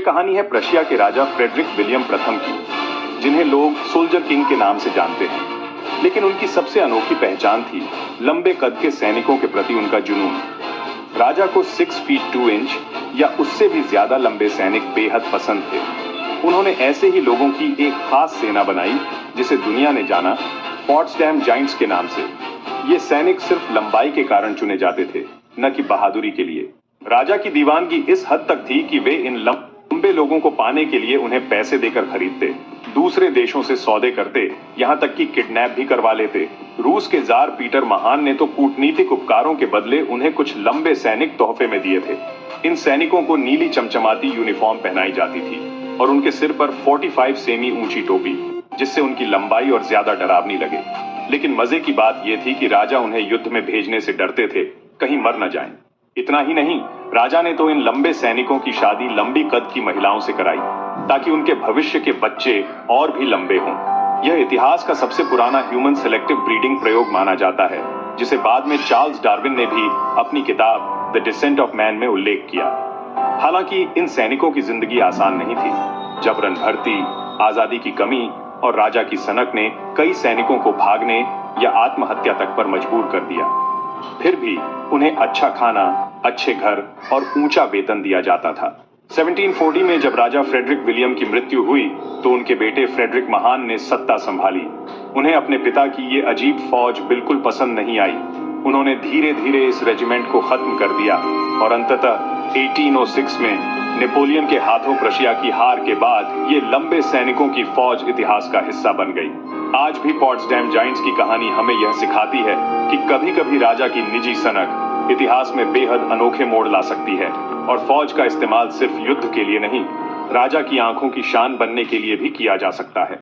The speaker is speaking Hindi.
ये कहानी है प्रशिया के राजा फ्रेडरिक विलियम प्रथम की, जिन्हें लोग सोल्जर किंग के नाम से जानते हैं। लेकिन उनकी सबसे अनोखी पहचान थी लंबे कद के सैनिकों के प्रति उनका जुनून। राजा को 6 फीट 2 इंच या उससे भी ज्यादा लंबे सैनिक बेहद पसंद थे। उन्होंने ऐसे ही लोगों की एक खास सेना बनाई जिसे दुनिया ने जाना पॉट्सडैम जाइंट्स के नाम से। ये सैनिक सिर्फ लंबाई के कारण चुने जाते थे, न कि बहादुरी के लिए। राजा की दीवानगी इस हद तक थी कि वे इन लंबे लोगों को पाने के लिए उन्हें पैसे देकर खरीदते, दूसरे देशों से सौदे करते, यहाँ तक कि किडनैप भी करवा लेते। रूस के जार पीटर महान ने तो कूटनीतिक उपकारों के बदले उन्हें कुछ लंबे सैनिक तोहफे में दिए थे। इन सैनिकों को नीली चमचमाती यूनिफॉर्म पहनाई जाती थी और उनके सिर पर 45 सेमी ऊंची टोपी, जिससे उनकी लंबाई और ज्यादा डरावनी लगे। लेकिन मजे की बात यह थी कि राजा उन्हें युद्ध में भेजने से डरते थे, कहीं मर न जाएं। इतना ही नहीं, राजा ने तो इन लंबे सैनिकों की शादी लंबी कद की महिलाओं से कराई, ताकि उनके भविष्य के बच्चे और भी लंबे हों। यह इतिहास का सबसे पुराना ह्यूमन सेलेक्टिव ब्रीडिंग प्रयोग माना जाता है, जिसे बाद में चार्ल्स डार्विन ने भी अपनी किताब द डिसेंट ऑफ मैन में उल्लेख किया। हालांकि इन सैनिकों की जिंदगी आसान नहीं थी। जबरन भर्ती, आजादी की कमी और राजा की सनक ने कई सैनिकों को भागने या आत्महत्या तक पर मजबूर कर दिया। फिर भी उन्हें अच्छा खाना, अच्छे घर और ऊंचा वेतन दिया जाता था। 1740 में जब राजा फ्रेडरिक विलियम की मृत्यु हुई तो उनके बेटे फ्रेडरिक महान ने सत्ता संभाली। उन्हें अपने पिता की ये अजीब फौज बिल्कुल पसंद नहीं आई। उन्होंने धीरे धीरे इस रेजिमेंट को खत्म कर दिया और अंततः 1806 में नेपोलियन के हाथों प्रशिया की हार के बाद ये लंबे सैनिकों की फौज इतिहास का हिस्सा बन गई। आज भी पॉट्सडैम जाइंट्स की कहानी हमें यह सिखाती है कि कभी-कभी राजा की निजी सनक इतिहास में बेहद अनोखे मोड़ ला सकती है, और फौज का इस्तेमाल सिर्फ युद्ध के लिए नहीं, राजा की आंखों की शान बनने के लिए भी किया जा सकता है।